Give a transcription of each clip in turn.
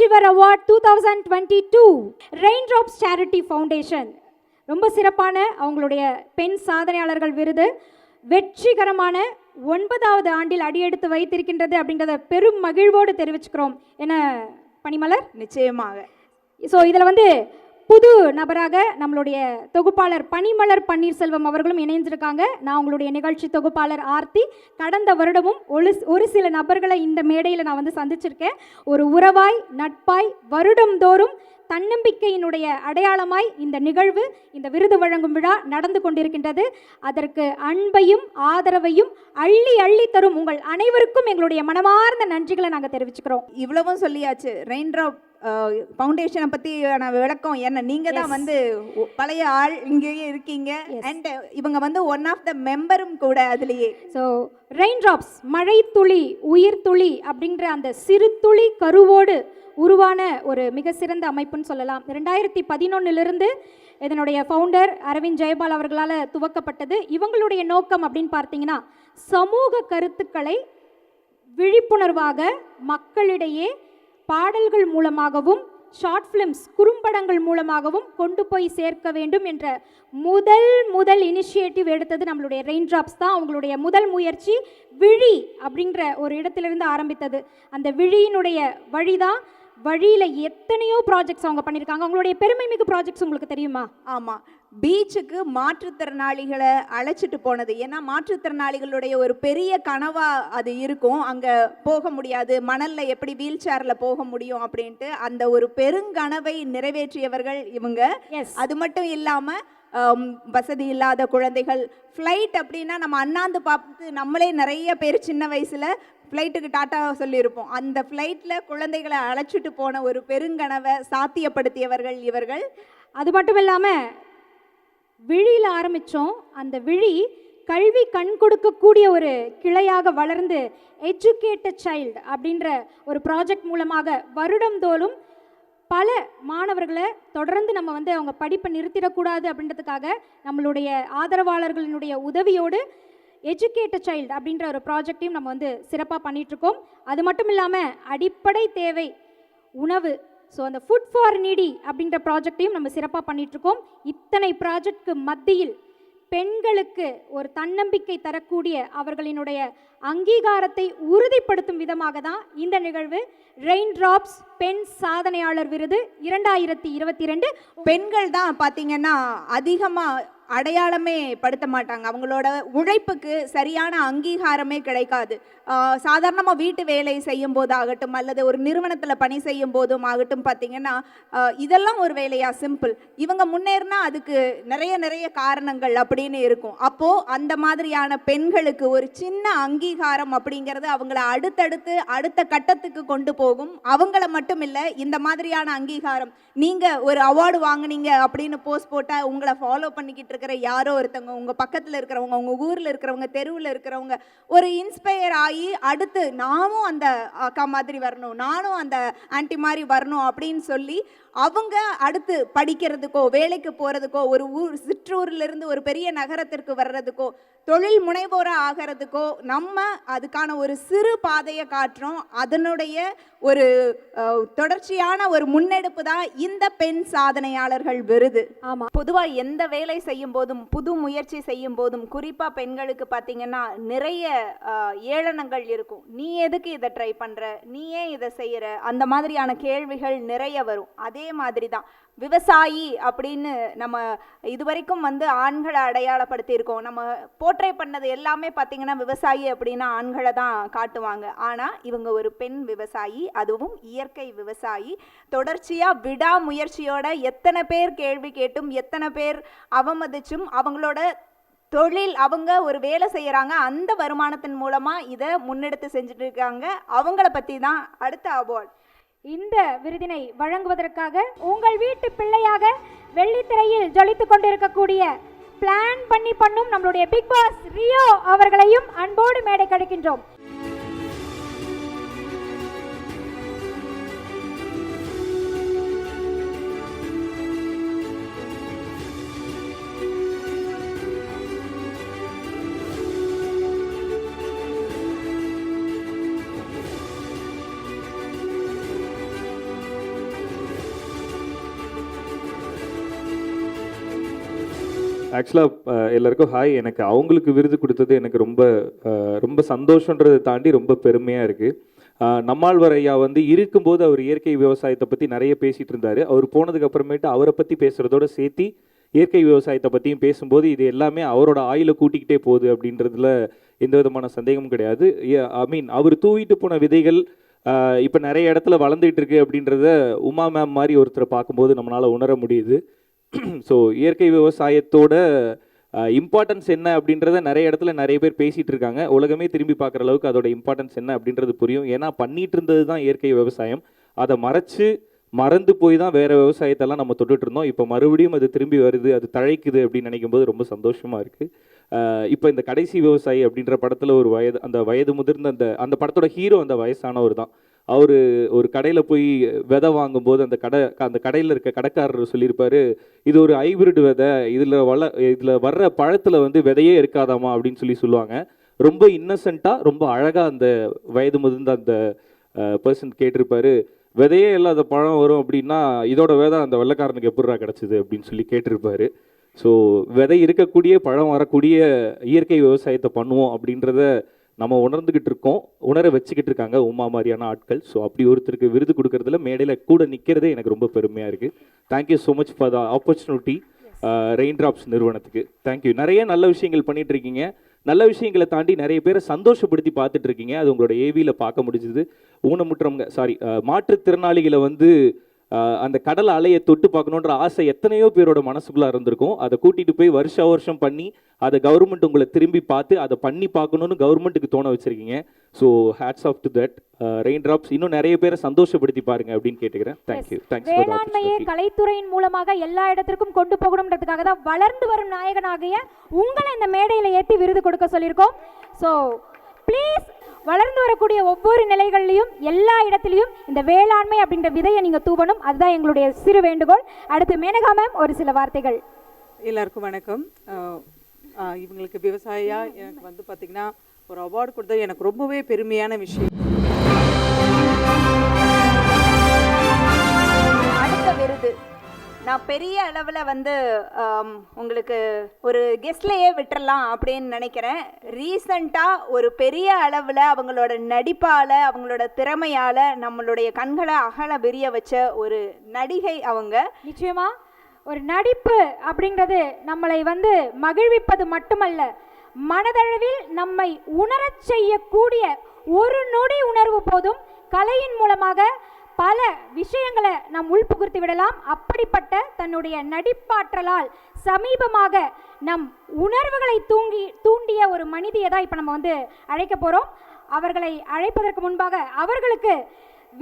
Achiever award 2022 Raindrops charity foundation ரொம்ப சிறப்பான அவங்களுடைய பெண் சாதனையாளர்கள் விருது வெற்றிகரமான 9வது ஆண்டில் அடியெடுத்து வைத்திருக்கின்றது அப்படின்றத பெரும் மகிழ்வோடு தெரிவிச்சுக்கிறோம். என்ன பனிமலர்? நிச்சயமாக. ஸோ இதில் வந்து புது நபராக நம்மளுடைய தொகுப்பாளர் பனிமலர் பன்னீர்செல்வம் அவர்களும் இணைஞ்சிருக்காங்க. நான் உங்களுடைய நிகழ்ச்சி தொகுப்பாளர் ஆர்த்தி. கடந்த வருடமும் ஒரு சில நபர்களை இந்த மேடையில் நான் வந்து சந்திச்சிருக்கேன். ஒரு உறவாய் நட்பாய் வருடந்தோறும் தன்னம்பிக்கையினுடைய அடையாளமாய் இந்த நிகழ்வு, இந்த விருது வழங்கும் விழா நடந்து கொண்டிருக்கின்றது. அதற்கு அன்பையும் ஆதரவையும் அள்ளி அள்ளி தரும் உங்கள் அனைவருக்கும் எங்களுடைய மனமார்ந்த நன்றிகளை நாங்கள் தெரிவிச்சுக்கிறோம். இவ்வளவும் சொல்லியாச்சு. ரெயின்ட்ராப் ஃபவுண்டேஷனை பற்றியான விளக்கம் என்ன? நீங்கள் தான் வந்து பழைய ஆள் இங்கேயே இருக்கீங்க. அண்ட் இவங்க வந்து ஒன் ஆஃப் த மெம்பரும் கூட அதுலேயே. ஸோ ரெயின்ட்ராப்ஸ் மழை துளி உயிர் துளி அப்படின்ற அந்த சிறு துளி கருவோடு உருவான ஒரு மிக சிறந்த அமைப்புன்னு சொல்லலாம். 2011 இதனுடைய ஃபவுண்டர் அரவிந்த் ஜெயபால் அவர்களால் துவக்கப்பட்டது. இவங்களுடைய நோக்கம் அப்படின்னு பார்த்தீங்கன்னா சமூக கருத்துக்களை விழிப்புணர்வாக மக்களிடையே பாடல்கள் மூலமாகவும் ஷார்ட் ஃபிலிம்ஸ் குறும்படங்கள் மூலமாகவும் கொண்டு போய் சேர்க்க வேண்டும் என்ற முதல் இனிஷியேட்டிவ் எடுத்தது நம்மளுடைய ரெயின்ட்ராப்ஸ் தான். அவங்களுடைய முதல் முயற்சி விழி அப்படின்ற ஒரு இடத்திலிருந்து ஆரம்பித்தது. அந்த விழியினுடைய வழிதான் வழியில் எத்தனையோ ப்ராஜெக்ட்ஸ் அவங்க பண்ணியிருக்காங்க. அவங்களுடைய பெருமை மிகு ப்ராஜெக்ட்ஸ் உங்களுக்கு தெரியுமா? ஆமாம், பீச்சுக்கு மாற்றுத்திறனாளிகளை அழைச்சிட்டு போனது. ஏன்னா மாற்றுத்திறனாளிகளுடைய ஒரு பெரிய கனவா அது இருக்கும். அங்கே போக முடியாது, மணலில் எப்படி வீல் சேரில் போக முடியும் அப்படின்ட்டு அந்த ஒரு பெருங்கனவை நிறைவேற்றியவர்கள் இவங்க. அது மட்டும் இல்லாமல் வசதி இல்லாத குழந்தைகள் ஃப்ளைட் அப்படின்னா நம்ம அண்ணாந்து பார்த்து நம்மளே நிறைய பேர் சின்ன வயசில் ஃப்ளைட்டுக்கு டாட்டா சொல்லியிருப்போம். அந்த ஃப்ளைட்டில் குழந்தைகளை அழைச்சிட்டு போன ஒரு பெருங்கனவை சாத்தியப்படுத்தியவர்கள் இவர்கள். அது மட்டும் இல்லாமல் விழியில் ஆரம்பித்தோம். அந்த விழி கல்வி கண் கொடுக்கக்கூடிய ஒரு கிளையாக வளர்ந்து எஜுகேட்டட் சைல்டு அப்படின்ற ஒரு ப்ராஜெக்ட் மூலமாக வருடந்தோறும் பல மாணவர்களை தொடர்ந்து நம்ம வந்து அவங்க படிப்பை நிறுத்திடக்கூடாது அப்படின்றதுக்காக நம்மளுடைய ஆதரவாளர்களினுடைய உதவியோடு எஜுகேட்டட் சைல்டு அப்படின்ற ஒரு ப்ராஜெக்டையும் நம்ம வந்து சிறப்பாக பண்ணிகிட்ருக்கோம். அது மட்டும் இல்லாமல் அடிப்படை தேவை உணவு, ஸோ அந்த ஃபுட் ஃபார் நீடி அப்படின்ற ப்ராஜெக்டையும் நம்ம சிறப்பாக பண்ணிகிட்ருக்கோம். இத்தனை ப்ராஜெக்ட்க்கு மத்தியில் பெண்களுக்கு ஒரு தன்னம்பிக்கை தரக்கூடிய அவர்களினுடைய அங்கீகாரத்தை உறுதிப்படுத்தும் விதமாக தான் இந்த நிகழ்வு ரெயின்ட்ராப்ஸ் பெண் சாதனையாளர் விருது 2022. பெண்கள் தான் பார்த்தீங்கன்னா அதிகமாக அடையாளமே படுத்த மாட்டாங்க. அவங்களோட உழைப்புக்கு சரியான அங்கீகாரமே கிடைக்காது. சாதாரணமாக வீட்டு வேலை செய்யும் போது ஆகட்டும் அல்லது ஒரு நிறுவனத்தில் பணி செய்யும் போதும் ஆகட்டும் பார்த்தீங்கன்னா இதெல்லாம் ஒரு வேலையா சிம்பிள். இவங்க முன்னேறினா அதுக்கு நிறைய காரணங்கள் அப்படின்னு இருக்கும். அப்போது அந்த மாதிரியான பெண்களுக்கு ஒரு சின்ன அங்கீகாரம் அப்படிங்கிறது அவங்கள அடுத்த கட்டத்துக்கு கொண்டு போகும். அவங்கள மட்டும் இல்லை, இந்த மாதிரியான அங்கீகாரம் நீங்கள் ஒரு அவார்டு வாங்கினீங்க அப்படின்னு போஸ்ட் போட்டால் உங்களை ஃபாலோ பண்ணிக்கிட்டு இருக்கிற யாரோ ஒருத்தவங்க, உங்கள் பக்கத்தில் இருக்கிறவங்க, உங்கள் ஊரில் இருக்கிறவங்க, தெருவில் இருக்கிறவங்க ஒரு இன்ஸ்பயர் ஆகி அடுத்து நானும் அந்த அக்கா மாதிரி வரணும், நானும் அந்த ஆன்டி மாதிரி வரணும் அப்படின்னு சொல்லி அவங்க அடுத்து படிக்கிறதுக்கோ வேலைக்கு போகிறதுக்கோ ஒரு சிற்றூர்லேருந்து ஒரு பெரிய நகரத்திற்கு வர்றதுக்கோ தொழில் முனைவோராக ஆகிறதுக்கோ நம்ம அதுக்கான ஒரு சிறு பாதையை காட்டுறோம். அதனுடைய ஒரு தொடர்ச்சியான ஒரு முன்னெடுப்பு தான் இந்த பெண் சாதனையாளர்கள் விருது. ஆமாம், பொதுவாக எந்த வேலை செய்யும் போதும் புது முயற்சி செய்யும் போதும் குறிப்பாக பெண்களுக்கு பார்த்தீங்கன்னா நிறைய ஏளனங்கள் இருக்கும். நீ எதுக்கு இதை ட்ரை பண்ணுற, நீ ஏன் இதை செய்கிற, அந்த மாதிரியான கேள்விகள் நிறைய வரும். அதே மாதிரி தான் விவசாயி அப்படின்னு நம்ம இதுவரைக்கும் வந்து ஆண்களை அடையாளப்படுத்தியிருக்கோம். நம்ம போர்ட்ரே பண்ணது எல்லாமே பார்த்தீங்கன்னா விவசாயி அப்படின்னா ஆண்களை தான் காட்டுவாங்க. ஆனால் இவங்க ஒரு பெண் விவசாயி, அதுவும் இயற்கை விவசாயி. தொடர்ச்சியாக விடாமுயற்சியோட எத்தனை பேர் கேள்வி கேட்டும் எத்தனை பேர் அவமதிச்சும் அவங்களோட தொழில் அவங்க ஒரு வேலை செய்கிறாங்க, அந்த வருமானத்தின் மூலமாக இதை முன்னெடுத்து செஞ்சுட்டு இருக்காங்க. அவங்கள பற்றி தான் அடுத்த அவார்ட். இந்த விருதினை வழங்குவதற்காக உங்கள் வீட்டு பிள்ளையாக வெள்ளித்திரையில் ஜொலித்துக் கொண்டிருக்கக்கூடிய பிளான் பண்ணி பண்ணும் நம்மளுடைய பிக் பாஸ் ரியோ அவர்களையும் அன்போடு மேடை கிடைக்கின்றோம். ஆக்சுவலாக எல்லாருக்கும் ஹாய். எனக்கு அவங்களுக்கு விருது கொடுத்தது எனக்கு ரொம்ப ரொம்ப சந்தோஷன்றதை தாண்டி ரொம்ப பெருமையாக இருக்குது. நம்மாழ்வார் ஐயா வந்து இருக்கும்போது அவர் இயற்கை விவசாயத்தை பற்றி நிறைய பேசிகிட்டு இருந்தார். அவர் போனதுக்கு அப்புறமேட்டு அவரை பற்றி பேசுகிறதோட சேர்த்து இயற்கை விவசாயத்தை பற்றியும் பேசும்போது இது எல்லாமே அவரோட ஆயுளை கூட்டிக்கிட்டே போகுது அப்படின்றதுல எந்த விதமான சந்தேகமும் கிடையாது. ஐ மீன் அவர் தூவிட்டு போன விதைகள் இப்போ நிறைய இடத்துல வளர்ந்துட்டு இருக்கு அப்படின்றத உமா மேம் மாதிரி ஒருத்தரை பார்க்கும்போது நம்மளால் உணர முடியுது. ஸோ இயற்கை விவசாயத்தோட இம்பார்ட்டன்ஸ் என்ன அப்படின்றத நிறைய இடத்துல நிறைய பேர் பேசிகிட்டு இருக்காங்க. உலகமே திரும்பி பார்க்குற அளவுக்கு அதோட இம்பார்ட்டன்ஸ் என்ன அப்படின்றது புரியும். ஏன்னா பண்ணிட்டு இருந்தது தான் இயற்கை விவசாயம். அதை மறந்து போய் தான் வேறு விவசாயத்தெல்லாம் நம்ம தொட்டுட்டு இருந்தோம். இப்போ மறுபடியும் அது திரும்பி வருது, அது தழைக்குது அப்படின்னு நினைக்கும் போது ரொம்ப சந்தோஷமாக இருக்குது. இப்போ இந்த கடைசி விவசாயி அப்படின்ற படத்தில் ஒரு வயது முதிர்ந்த அந்த படத்தோட ஹீரோ அந்த வயசானவர் தான். அவர் ஒரு கடையில் போய் விதை வாங்கும்போது அந்த கடையில் இருக்க கடைக்காரர் சொல்லியிருப்பார், இது ஒரு ஹைபிரிட் விதை, இதில் வர்ற பழத்தில் வந்து விதையே இருக்காதாமா அப்படின்னு சொல்லுவாங்க. ரொம்ப இன்னசென்ட்டாக ரொம்ப அழகாக அந்த வயது முதிர்ந்த அந்த பர்சன் கேட்டிருப்பாரு, விதையே இல்லாத பழம் வரும் அப்படின்னா இதோட விதை அந்த வெள்ளைக்காரனுக்கு எப்படிரா கிடச்சிது அப்படின்னு கேட்டிருப்பாரு. ஸோ விதை இருக்கக்கூடிய பழம் வரக்கூடிய இயற்கை விவசாயத்தை பண்ணுவோம் அப்படின்றத நம்ம உணர்ந்துக்கிட்டு இருக்கோம், உணர வச்சுக்கிட்டு இருக்காங்க உமா மாதிரியான ஆட்கள். ஸோ அப்படி ஒருத்தருக்கு விருது கொடுக்கறதுல மேடையில் கூட நிற்கிறதே எனக்கு ரொம்ப பெருமையாக இருக்குது. Thank you so much for the opportunity Raindrops நிறுவனத்துக்கு. தேங்க்யூ. நிறைய நல்ல விஷயங்கள் பண்ணிட்டு இருக்கீங்க. நல்ல விஷயங்களை தாண்டி நிறைய பேரை சந்தோஷப்படுத்தி பார்த்துட்டு இருக்கீங்க. அது உங்களோட ஏவியில் பார்க்க முடிஞ்சுது. மாற்றுத்திறனாளிகளை வந்து அந்த கடல் அலையை தொட்டு பார்க்கணுன்ற ஆசை எத்தனையோ பேரோட மனசுக்குள்ளே இருந்திருக்கும். அதை கூட்டிகிட்டு போய் வருஷம் பண்ணி அதை கவர்மெண்ட் உங்களை திரும்பி பார்த்து அதை பண்ணி பார்க்கணுன்னு கவர்மெண்ட்டுக்கு தோண வச்சுருக்கீங்க. So hats off to that. Raindrops இன்னும் நிறைய பேரை சந்தோஷப்படுத்தி பாருங்க அப்படின்னு கேட்டுக்கிறேன். தேங்க்யூ. வேளாண்மையை கலைத்துறையின் மூலமாக எல்லா இடத்திற்கும் கொண்டு போகணுன்றதுக்காக தான் வளர்ந்து வரும் நாயகனாகிய உங்களை இந்த மேடையில் ஏற்றி விருது கொடுக்க சொல்லியிருக்கோம். ஸோ ப்ளீஸ் வளர்ந்து வரக்கூடிய ஒவ்வொரு நிலைகள்லையும் எல்லா இடத்துலையும் இந்த வேளாண்மை அப்படின்ற விதையை நீங்கள் தூவணும். அதுதான் எங்களுடைய சிறு வேண்டுகோள். அடுத்து மேனகா மேம் ஒரு சில வார்த்தைகள். எல்லாருக்கும் வணக்கம். இவங்களுக்கு விவசாயியா எனக்கு வந்து பார்த்திங்கன்னா ஒரு அவார்டு கொடுத்தது எனக்கு ரொம்பவே பெருமையான விஷயம். அடுத்த விருது நான் பெரிய அளவில் வந்து உங்களுக்கு ஒரு கெஸ்ட்லேயே விட்டுறலாம் அப்படின்னு நினைக்கிறேன். ரீசண்டாக ஒரு பெரிய அளவில் அவங்களோட நடிப்பால் அவங்களோட திறமையால் நம்மளுடைய கண்களை அகல விரிய வச்ச ஒரு நடிகை அவங்க. நிச்சயமா ஒரு நடிப்பு அப்படிங்கிறது நம்மளை வந்து மகிழ்விப்பது மட்டுமல்ல, மனதளவில் நம்மை உணரச் செய்யக்கூடிய ஒரு நொடி உணர்வு போதும் கலையின் மூலமாக பல விஷயங்களை நாம் உள்புகுத்தி விடலாம். அப்படிப்பட்ட தன்னுடைய நடிப்பாற்றலால் சமீபமாக நம் உணர்வுகளை தூண்டிய ஒரு மனிதியை தான் இப்போ நம்ம வந்து அழைக்க போகிறோம். அவர்களை அழைப்பதற்கு முன்பாக அவர்களுக்கு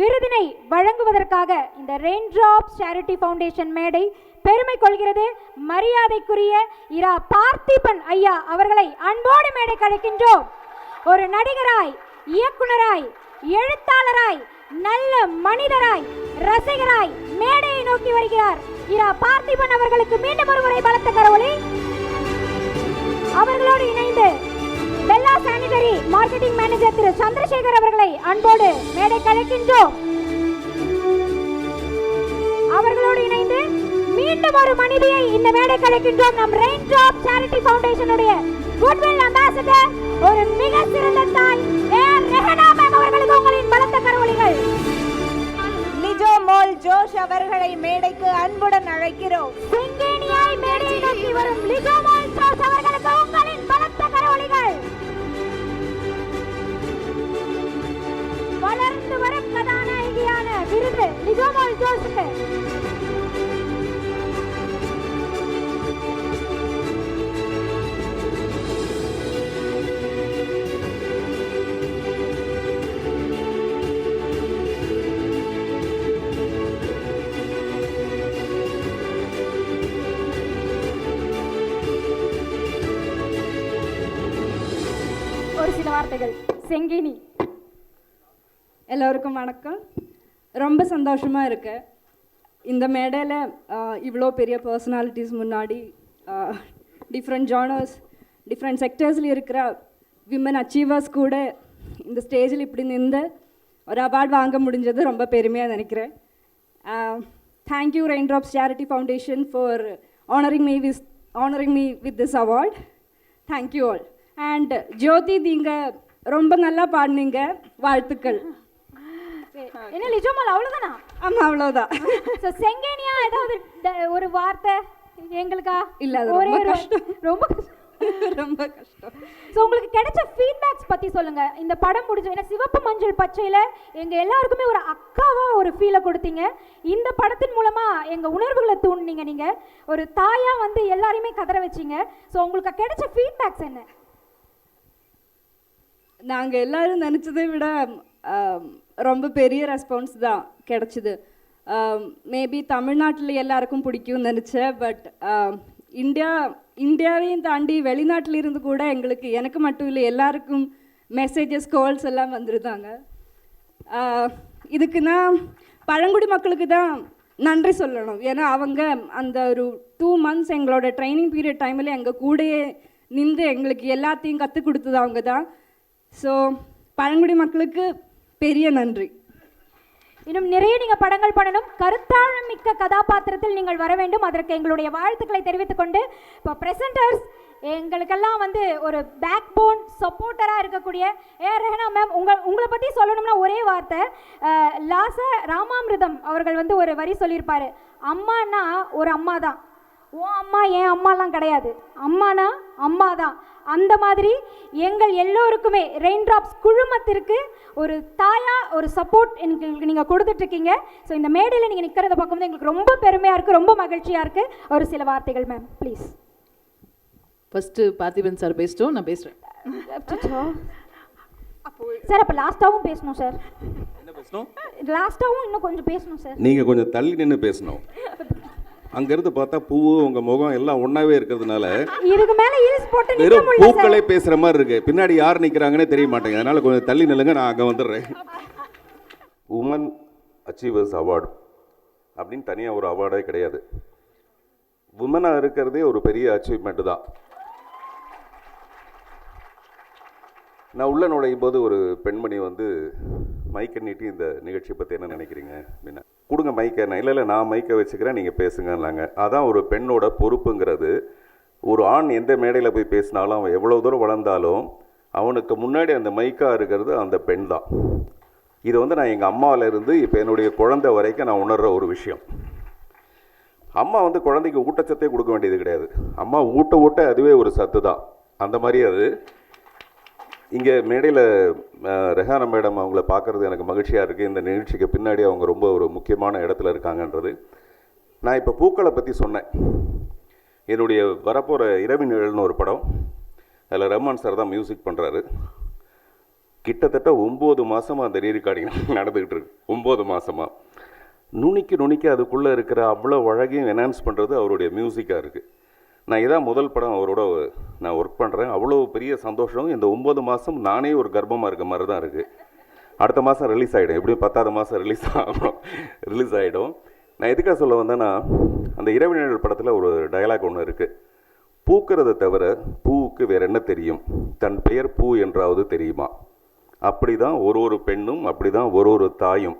விருதினை வழங்குவதற்காக இந்த ரெயின்ட்ராப்ஸ் சேரிட்டி ஃபவுண்டேஷன் மேடை பெருமை கொள்கிறது. மரியாதைக்குரிய இரா பார்த்திபன் ஐயா அவர்களை அன்போடு மேடைக்கு அழைக்கின்றோம். ஒரு நடிகராய், இயக்குனராய், எழுத்தாளராய், நல்ல மனிதராய், ரசிகராய் மேடையை நோக்கி வருகிறார் இரா பார்த்திபன் அவர்களுக்கு மீண்டும் ஒரு முறை பலத்த கரவொலி. அவர்களோடு இணைந்து பெல்லா சானிட்டரி மார்க்கெட்டிங் மேனேஜர் திரு சந்திரசேகர் அவர்களை அன்போடு மேடைக்கு அழைக்கின்றோம். அவர்களோடு இணைந்து மீண்டும் ஒரு மனிதியை இந்த மேடைக்கு அழைக்கின்றோம். நம் ரெயின்ட்ராப் சேரிட்டி ஃபவுண்டேஷனுடைய குட்வில் அம்பாசிடர், ஒரு மிக சிறந்த தாய் ரெஹனா மேம் அவர்களுக்கு உங்களின் பலத்த கரவொலிகள். லிஜோ மோல் ஜோஷ் அவர்களை மேடைக்கு அன்புடன் அழைக்கிறோம். செங்கேனியாய் மேடையை நோக்கி வரும் லிஜோ மோல் ஜோஷ் அவர்களுக்கு உங்களின் பலத்த கரவொலிகள். வளர்ந்து வரும் கதாநாயகியான விருது லிஜோ மோல் ஜோஷுக்கு. ஒரு சில வார்த்தைகள். செங்கினி. எல்லோருக்கும் வணக்கம். ரொம்ப சந்தோஷமாக இருக்கு இந்த மேடையில் இவ்வளோ பெரிய பர்சனாலிட்டிஸ் முன்னாடி டிஃப்ரெண்ட் ஜானர்ஸ், டிஃப்ரெண்ட் செக்டர்ஸில் இருக்கிற விமன் அச்சீவர்ஸ் கூட இந்த ஸ்டேஜில் இப்படி நின்று ஒரு அவார்டு வாங்க முடிஞ்சது ரொம்ப பெருமையாக நினைக்கிறேன். Thank you Raindrops charity foundation for honouring me honoring me with this award. Thank you all. And Jothi நீங்கள் ரொம்ப நல்லா பாடினீங்க, வாழ்த்துக்கள். என்ன லிஜோமால் அவ்வளவுதானா? ஆமாம், அவ்வளோதான். ஸோ செங்கேனியா ஏதாவது ஒரு வார்த்தை எங்களுக்கா? இல்ல, அது ஒரே ரொம்ப ஒரு- கஷ்டம். ரொம்ப கஷ்டம். ரொம்ப கஷ்டம். ஸோ உங்களுக்கு கிடைச்ச ஃபீட்பேக்ஸ் பத்தி சொல்லுங்க. இந்த படம் முடிஞ்சு, ஏன்னா சிவப்பு மஞ்சள் பச்சையில எங்க எல்லாருக்குமே ஒரு அக்காவா ஒரு ஃபீலை கொடுத்தீங்க. இந்த படத்தின் மூலமா எங்க உணர்வுகளை தூண்டினீங்க. நீங்க ஒரு தாயா வந்து எல்லாரையுமே கதற வச்சீங்க. ஸோ உங்களுக்கு கிடைச்ச ஃபீட்பேக்ஸ் என்ன? நாங்கள் எல்லாரும் நினச்சதை விட ரொம்ப பெரிய ரெஸ்பான்ஸ் தான் கிடச்சிது. மேபி தமிழ்நாட்டில் எல்லாருக்கும் பிடிக்கும்னு நினச்சேன். பட் இந்தியாவையும் தாண்டி வெளிநாட்டில் இருந்து கூட எனக்கு மட்டும் இல்லை, எல்லாருக்கும் மெசேஜஸ், கால்ஸ் எல்லாம் வந்துருந்தாங்க. இதுக்கு நான் பழங்குடி மக்களுக்கு தான் நன்றி சொல்லணும். ஏன்னா அவங்க அந்த ஒரு 2 months எங்களோட ட்ரைனிங் பீரியட் டைமில் எங்கள் கூடயே நின்று எங்களுக்கு எல்லாத்தையும் கற்றுக் கொடுத்தது அவங்க தான். ஸோ பழங்குடி மக்களுக்கு பெரிய நன்றி. இன்னும் நிறைய நீங்க படங்கள் பண்ணணும். கருத்தாழம் மிக்க கதாபாத்திரத்தில் நீங்கள் வர வேண்டும். அதற்கு எங்களுடைய வாழ்த்துக்களை தெரிவித்துக் கொண்டு, இப்போ பிரசன்டர்ஸ் எங்களுக்கெல்லாம் வந்து ஒரு பேக் போன் சப்போர்ட்டராக இருக்கக்கூடிய ரெஹனா மேம், உங்களை பற்றி சொல்லணும்னா ஒரே வார்த்தை. ராமாமிர்தம் அவர்கள் வந்து ஒரு வரி சொல்லியிருப்பாரு, அம்மானா ஒரு அம்மா தான், ஓ அம்மா என் அம்மாலாம் கிடையாது, அம்மானா அம்மா தான். அந்த மாதிரி எங்கள் எல்லோருக்குமே ரெயின் டிராப்ஸ் குழுமத்திற்கு ஒரு தாயா ஒரு சப்போர்ட் எங்களுக்கு நீங்கள் கொடுத்துட்ருக்கீங்க. ஸோ இந்த மேடையில் நீங்கள் நிற்கிறத பார்க்கும்போது எங்களுக்கு ரொம்ப பெருமையாக இருக்குது, ரொம்ப மகிழ்ச்சியாக இருக்குது. ஒரு சில வார்த்தைகள் ma'am please. First Parthiban sir பேசிட்டோம், நான் பேசுகிறேன் சார். அப்போ லாஸ்ட்டாகவும் பேசணும் சார். என்ன பேசணும்? லாஸ்ட்டாகவும் இன்னும் கொஞ்சம் பேசணும் சார். நீங்கள் கொஞ்சம் தள்ளி நின்று பேசணும். அங்கேருந்து பார்த்தா பூவு உங்கள் முகம் எல்லாம் ஒன்றாவே இருக்கிறதுனால இதுக்கு மேலே ஹீல்ஸ் போட்டு நிக்க வெறும் முடியல சார். பூக்களே பேசுகிற மாதிரி இருக்கு. பின்னாடி யார் நிற்கிறாங்கன்னே தெரிய மாட்டேங்க. அதனால் கொஞ்சம் தள்ளி நில்லுங்க, நான் அங்கே வந்துடுறேன். உமன் அச்சீவர்ஸ் அவார்டு அப்படின்னு தனியாக ஒரு அவார்டே கிடையாது. உமனாக இருக்கிறதே ஒரு பெரிய அச்சீவ்மெண்ட்டு தான். நான் உள்ள நுழையும் போது ஒரு பெண்மணி வந்து மைக்கை நீட்டி இந்த நிகழ்ச்சியை பற்றி என்ன நினைக்கிறீங்க அப்படின்னா, கொடுங்க மைக்கை. நான் இல்லை நான் மைக்கை வச்சுக்கிறேன், நீங்கள் பேசுங்கன்னாங்க. அதான் ஒரு பெண்ணோட பொறுப்புங்கிறது. ஒரு ஆண் எந்த மேடையில் போய் பேசினாலும், அவன் எவ்வளோ தூரம் வளர்ந்தாலும் அவனுக்கு முன்னாடி அந்த மைக்காக இருக்கிறது அந்த பெண் தான். இதை வந்து நான் எங்கள் அம்மாவிலேருந்து இப்போ என்னுடைய குழந்தை வரைக்கும் நான் உணர்கிற ஒரு விஷயம். அம்மா வந்து குழந்தைக்கு ஊட்டச்சத்தே கொடுக்க வேண்டியது கிடையாது. அம்மா ஊட்ட அதுவே ஒரு சத்து தான். அந்த மாதிரி அது இங்கே மேடையில் ரெஹானா மேடம் அவங்கள பார்க்குறது எனக்கு மகிழ்ச்சியாக இருக்குது. இந்த நிகழ்ச்சிக்கு பின்னாடி அவங்க ரொம்ப ஒரு முக்கியமான இடத்துல இருக்காங்கன்றது. நான் இப்போ பூக்களை பற்றி சொன்னேன். என்னுடைய வரப்போகிற இரவின் நிழல்னு ஒரு படம், அதில் ரஹ்மான் சார் தான் மியூசிக் பண்ணுறாரு. கிட்டத்தட்ட 9 மாதமாக அந்த ரீரெக்கார்டிங் நடந்துக்கிட்டு இருக்கு. 9 மாதமாக நுனிக்கு அதுக்குள்ளே இருக்கிற அவ்வளோ அழகையும் என்ஹான்ஸ் பண்ணுறது அவருடைய மியூசிக்காக இருக்குது. நான் இதான் முதல் படம் அவரோட நான் ஒர்க் பண்ணுறேன். அவ்வளோ பெரிய சந்தோஷம். இந்த 9 மாதம் நானே ஒரு கர்ப்பமாக இருக்க மாதிரி தான் இருக்குது. அடுத்த மாதம் ரிலீஸ் ஆகிடும், எப்படியும் 10ஆவது மாதம் ரிலீஸ் ஆகிடும். நான் எதுக்காக சொல்ல வந்தேன்னா, அந்த இரவினர் படத்தில் ஒரு டயலாக் ஒன்று இருக்குது. பூக்கிறத தவிர பூவுக்கு வேற என்ன தெரியும், தன் பெயர் பூ என்றாவது தெரியுமா. அப்படி தான் ஒரு பெண்ணும், அப்படி தான் ஒரு தாயும்.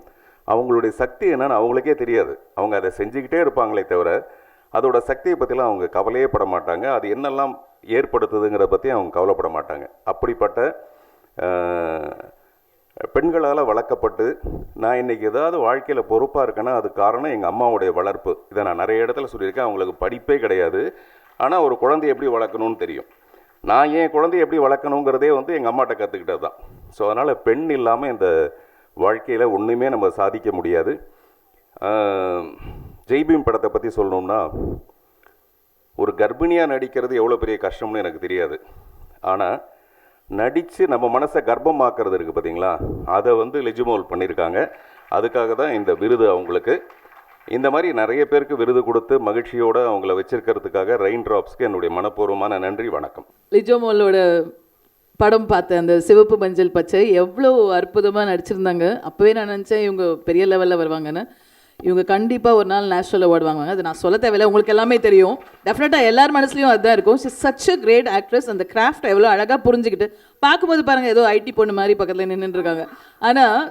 அவங்களுடைய சக்தி என்னன்னு அவங்களுக்கே தெரியாது. அவங்க அதை செஞ்சுக்கிட்டே இருப்பாங்களே தவிர அதோட சக்தியை பற்றிலாம் அவங்க கவலையே பட மாட்டாங்க. அது என்னெல்லாம் ஏற்படுத்துதுங்கிறத பற்றி அவங்க கவலைப்பட மாட்டாங்க. அப்படிப்பட்ட பெண்களால் வளர்க்கப்பட்டு நான் இன்றைக்கி ஏதாவது வாழ்க்கையில் பொறுப்பாக இருக்கேன்னா அது காரணம் எங்கள் அம்மாவுடைய வளர்ப்பு. இதை நான் நிறைய இடத்துல சொல்லியிருக்கேன். அவங்களுக்கு படிப்பே கிடையாது, ஆனால் ஒரு குழந்தைய எப்படி வளர்க்கணும்னு தெரியும். நான் என் குழந்தைய எப்படி வளர்க்கணுங்கிறதே வந்து எங்கள் அம்மாட்ட கற்றுக்கிட்டது தான். ஸோ அதனால் பெண் இல்லாமல் இந்த வாழ்க்கையில் ஒன்றுமே நம்ம சாதிக்க முடியாது. ஜெய்பீம் படத்தை பற்றி சொல்லணும்னா, ஒரு கர்ப்பிணியாக நடிக்கிறது எவ்வளோ பெரிய கஷ்டம்னு எனக்கு தெரியாது. ஆனால் நடித்து நம்ம மனசை கர்ப்பமாக்குறது இருக்குது பார்த்தீங்களா, அதை வந்து லிஜிமோல் பண்ணியிருக்காங்க. அதுக்காக தான் இந்த விருது அவங்களுக்கு. இந்த மாதிரி நிறைய பேருக்கு விருது கொடுத்து மகிழ்ச்சியோடு அவங்கள வச்சிருக்கிறதுக்காக ரெயின் ட்ராப்ஸ்க்கு என்னுடைய மனப்பூர்வமான நன்றி, வணக்கம். லிஜோமோலோட படம் பார்த்தேன், அந்த சிவப்பு மஞ்சள் பச்சை, எவ்வளோ அற்புதமாக நடிச்சிருந்தாங்க. அப்போவே நான் நினச்சேன் இவங்க பெரிய லெவலில் வருவாங்கன்னு. இவங்க கண்டிப்பாக ஒரு நாள் நேஷனல் அவார்டு வாங்குவாங்க. அது நான் சொல்ல தேவையில்லை, உங்களுக்கு எல்லாமே தெரியும். டெஃபினட்டாக எல்லார் மனசுலையும் அதுதான் இருக்கும். Such a great actress. அந்த கிராஃப்ட் எவ்வளோ அழகாக புரிஞ்சுக்கிட்டு பார்க்கும்போது பாருங்கள், ஏதோ ஐடி பொண்ணு மாதிரி பக்கத்தில் நின்றுருக்காங்க. ஆனால்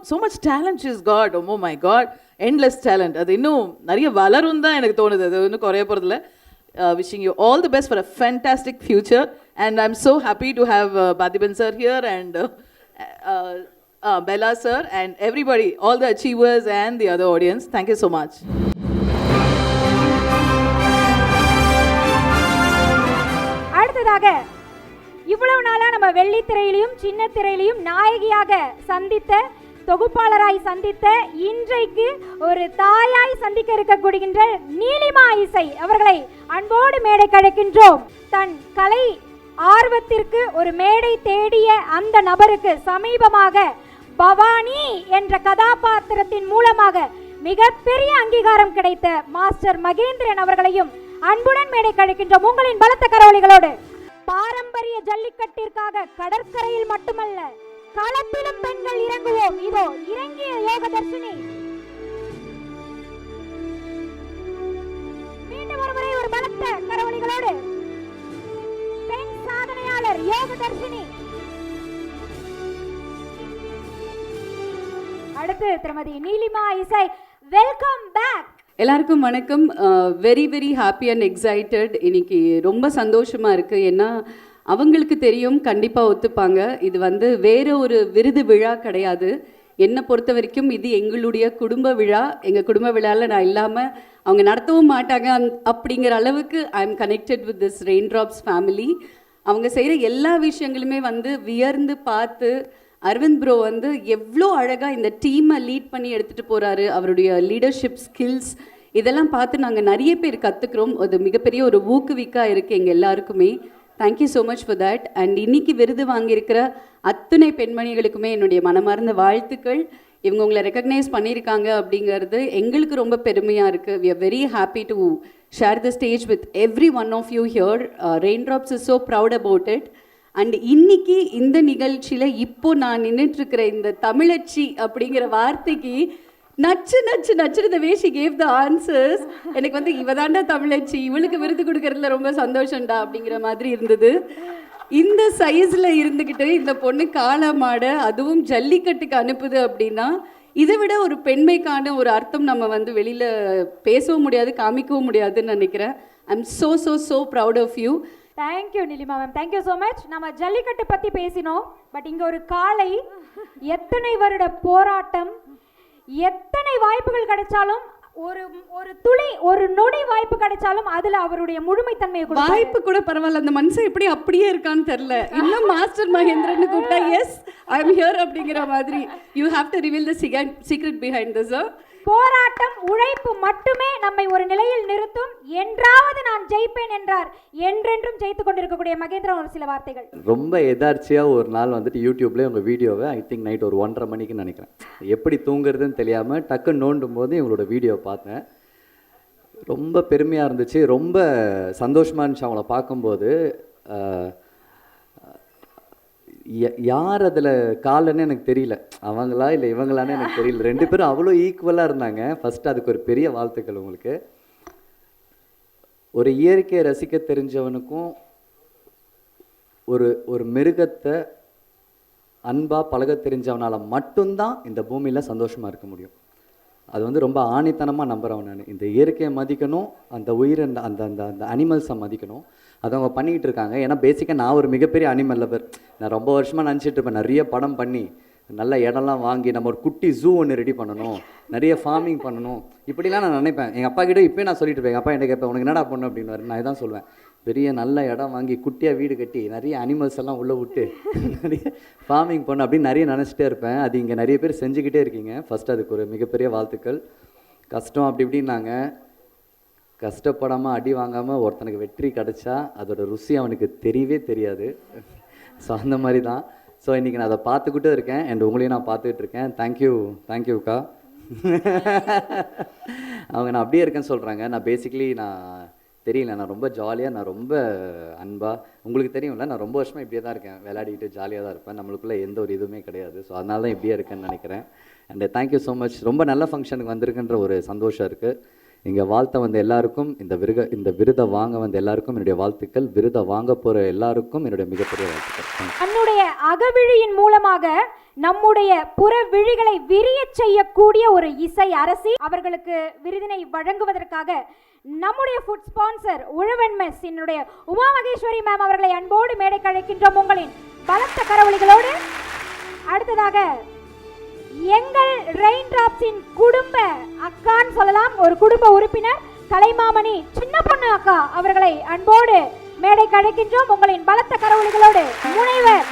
so much talent is God. Oh my God, endless talent. அது இன்னும் நிறைய வளரும் தான் எனக்கு தோணுது. அது இன்னும் குறைய போகிறதில்ல. wishing you all the best for a fantastic future. And I'm so happy to have Badhiban sir here and Bella sir and everybody, all the achievers and the other audience. Thank you so much. அடுத்ததாக இவ்வளவு நாளா நம்ம வெள்ளித்திரையிலையும் சின்ன திரையிலையும் நாயகியாக சந்தித்த, தொகுப்பாளராய் சந்தித்த, இன்றைக்கு ஒரு தாயாய் சந்திக்க இருக்கக்கூடிய நீலிமா இசை அவர்களை அன்போடு மேடை கழைக்கின்றோம். தன் கலை ஆர்வத்திற்கு ஒரு மேடை தேடிய அந்த நபருக்கு சமீபமாக பவானி என்ற கதாபாத்திரத்தின் மூலமாக மிகப்பெரிய அங்கீகாரம் கிடைத்த மாஸ்டர் மகேந்திரன் அவர்களையும் அன்புடன் மேடை கழிக்கின்றோம் உங்களின் பலத்த கரவொலிகளோடு. பாரம்பரிய ஜல்லிக்கட்டிற்காக கடற்கரையில் மட்டுமல்ல களத்திலும் பெண்கள் இறங்குவோம். இதோ இறங்கிய யோக தர்ஷினி. மீண்டும் ஒருமுறை ஒரு பலத்த கரவொலிகளோடு பெண் சாதனையாளர் யோக தர்ஷினி. அடுத்து திருமதி நீலிமா இசை. Welcome back. எல்லாருக்கும் வணக்கம். Very very happy and excited. இன்னைக்கு ரொம்ப சந்தோஷமாக இருக்குது. ஏன்னா அவங்களுக்கு தெரியும், கண்டிப்பாக ஒத்துப்பாங்க, இது வந்து வேறு ஒரு விருது விழா கிடையாது. என்னை பொறுத்த வரைக்கும் இது எங்களுடைய குடும்ப விழா. எங்கள் குடும்ப விழாவில் நான் இல்லாமல் அவங்க நடத்தவும் மாட்டாங்க. அப்படிங்கிற அளவுக்கு I am connected with this Raindrops family. அவங்க செய்கிற எல்லா விஷயங்களுமே வந்து வியர்ந்து பார்த்து அரவிந்த் ப்ரோ வந்து எவ்வளோ அழகாக இந்த டீமை லீட் பண்ணி எடுத்துகிட்டு போகிறாரு. அவருடைய லீடர்ஷிப் ஸ்கில்ஸ் இதெல்லாம் பார்த்து நாங்கள் நிறைய பேர் கற்றுக்குறோம். அது மிகப்பெரிய ஒரு ஊக்குவிக்காக இருக்குது எங்கள் எல்லாருக்குமே. Thank you so much for that. And இன்னைக்கு விருது வாங்கியிருக்கிற அத்தனை பெண்மணிகளுக்குமே என்னுடைய மனமார்ந்த வாழ்த்துக்கள். இவங்க உங்களை ரெக்கக்னைஸ் பண்ணியிருக்காங்க அப்படிங்கிறது எங்களுக்கு ரொம்ப பெருமையாக இருக்குது. We are very happy to share the stage with every one of you here. Raindrops is so proud about it. And இன்னைக்கு இந்த நிகழ்ச்சியில் இப்போ நான் நின்றுட்டுருக்கிற இந்த தமிழச்சி அப்படிங்கிற வார்த்தைக்கு நச்சு நச்சு நச்சு the way she gave the answers. எனக்கு வந்து இவ தாண்டா தமிழச்சி, இவளுக்கு விருது கொடுக்கறதுல ரொம்ப சந்தோஷம்டா அப்படிங்கிற மாதிரி இருந்தது. இந்த சைஸில் இருந்துக்கிட்டு இந்த பொண்ணு காளமாட, அதுவும் ஜல்லிக்கட்டுக்கு அனுப்புது அப்படின்னா இதை விட ஒரு பெண்மைக்கான ஒரு அர்த்தம் நம்ம வந்து வெளியில் பேசவும் முடியாது, காமிக்கவும் முடியாதுன்னு நினைக்கிறேன். I am so so so proud of you. Thank you Neelima ma'am, thank you so much. நம்ம ஜல்லிக்கட்டு பற்றி பேசினோம். பட் இங்கே ஒரு காளை எத்தனை வருட போராட்டம், எத்தனை வாய்ப்புகள் கிடைச்சாலும் ஒரு ஒரு துளி ஒரு நொடி வாய்ப்பு கிடைச்சாலும் அதுல அவருடைய முழுமைத்தன்மையை கூட வாய்ப்பு கூட பரவாயில்ல, அந்த மனுஷன் எப்படி அப்படியே இருக்கான்னு தெரியல. இன்னும் மாஸ்டர் மகேந்திரன் கூப்பிட்டா எஸ் ஐ எம் ஹியர் அப்படிங்கிற மாதிரி. You have to reveal the secret behind this. போராட்டம், உழைப்பு மட்டுமே நம்மை ஒரு நிலையில் நிறுத்தும். என்றாவது நான் ஜெயிப்பேன் என்றார். என்றென்றும் ஜெயித்து கொண்டிருக்கக்கூடிய மகேந்திரன் ஒரு சில வார்த்தைகள். ரொம்ப எதார்ச்சியாக ஒரு நாள் வந்துட்டு யூடியூப்லேயே உங்கள் வீடியோவை ஐ திங்க் நைட் ஒரு 1:30 மணிக்கு நினைக்கிறேன், எப்படி தூங்குறதுன்னு தெரியாமல் டக்குன்னு நோண்டும் போது இவங்களோட வீடியோ பார்த்தேன். ரொம்ப பெருமையாக இருந்துச்சு, ரொம்ப சந்தோஷமாக இருந்துச்சு அவங்கள பார்க்கும்போது. யார் அதில் காலன்னு எனக்கு தெரியல, அவங்களா இல்லை இவங்களான்னு எனக்கு தெரியல. 2 பேரும் அவ்வளோ ஈக்குவலாக இருந்தாங்க. ஃபஸ்ட்டு அதுக்கு ஒரு பெரிய வாழ்த்துக்கள் உங்களுக்கு. ஒரு இயற்கையை ரசிக்க தெரிஞ்சவனுக்கும் ஒரு மிருகத்தை அன்பாக பழக தெரிஞ்சவனால் மட்டும்தான் இந்த பூமியில் சந்தோஷமாக இருக்க முடியும். அது வந்து ரொம்ப ஆணித்தனமாக நம்புகிறவன் நான். இந்த இயற்கையை மதிக்கணும், அந்த உயிரை அந்த அந்த அந்த அனிமல்ஸை மதிக்கணும். அதை அவங்க பண்ணிக்கிட்டு இருக்காங்க. ஏன்னா பேசிக்காக நான் ஒரு மிகப்பெரிய அனிமல் லவர். நான் ரொம்ப வருஷமாக நினச்சிட்டு இருப்பேன், நிறைய படம் பண்ணி நல்ல இடம்லாம் வாங்கி நம்ம ஒரு குட்டி ஜூ ஒன்று ரெடி பண்ணணும், நிறைய ஃபார்மிங் பண்ணணும், இப்படிலாம் நான் நினைப்பேன். எங்கள் அப்பா கிட்டே இப்போயே நான் சொல்லிட்டு இருப்பேன். எங்கள் அப்பா என்ன கேட்பேன், உனக்கு என்னடா பண்ணணும் அப்படின்னு. நான் இதான் சொல்லுவேன், பெரிய நல்ல இடம் வாங்கி குட்டியாக வீடு கட்டி நிறைய அனிமல்ஸ் எல்லாம் உள்ளே விட்டு நிறைய ஃபார்மிங் பண்ணணும் அப்படின்னு நிறைய நினச்சிட்டே இருப்பேன். அது இங்கே நிறைய பேர் செஞ்சுக்கிட்டே இருக்கீங்க. ஃபஸ்ட்டு அதுக்கு ஒரு மிகப்பெரிய வாழ்த்துக்கள். கஷ்டம் அப்படி இப்படின்னாங்க, கஷ்டப்படாமல் அடி வாங்காமல் ஒருத்தனுக்கு வெற்றி கிடச்சா அதோட ருசி அவனுக்கு தெரியவே தெரியாது. ஸோ அந்த மாதிரி தான். ஸோ இன்றைக்கி நான் அதை பார்த்துக்கிட்டே இருக்கேன் அண்ட் உங்களையும் நான் பார்த்துக்கிட்டு இருக்கேன். தேங்க்யூக்கா. அவங்க நான் அப்படியே இருக்கேன்னு சொல்கிறாங்க. நான் பேசிக்கலி நான் தெரியல, நான் ரொம்ப ஜாலியாக, நான் ரொம்ப அன்பாக, உங்களுக்கு தெரியும்ல நான் ரொம்ப வருஷமாக இப்படியே தான் இருக்கேன், விளையாடிக்கிட்டு ஜாலியாக தான் இருப்பேன். நம்மளுக்குள்ளே எந்த ஒரு இதுவுமே கிடையாது. ஸோ அதனால தான் இப்படியே இருக்கேன்னு நினைக்கிறேன். And thank you so much. ரொம்ப நல்ல ஃபங்க்ஷனுக்கு வந்திருக்குன்ற ஒரு சந்தோஷம் இருக்குது. இங்கே வாழ்த்த வந்த எல்லாருக்கும், இந்த விருதை வாங்க வந்த எல்லாருக்கும் என்னுடைய வாழ்த்துக்கள். விருதை வாங்க போகிற எல்லாருக்கும் என்னுடைய மிகப்பெரிய வாழ்த்துக்கள். நம்முடைய அகவிழியின் மூலமாக நம்முடைய புற விழிகளை விரிய செய்யக்கூடிய ஒரு இசை அரசி அவர்களுக்கு விருதினை வழங்குவதற்காக நம்முடைய ஃபுட் ஸ்பான்சர் உழவன் மெஸ் என்னுடைய உமா மகேஸ்வரி மேம் அவர்களை அன்போடு மேடை கழைக்கின்றோம் உங்களின் பலத்த கரவொலிகளோடு. அடுத்ததாக எங்கள் ரெயின் டிராப்ஸின் குடும்ப அக்கான்னு சொல்லலாம், ஒரு குடும்ப உறுப்பினர் கலைமாமணி சின்ன பொண்ணு அக்கா அவர்களை அன்போடு மேடை கழைக்கின்றோம் உங்களின் பலத்த கரவொலிகளோடு. முனைவர்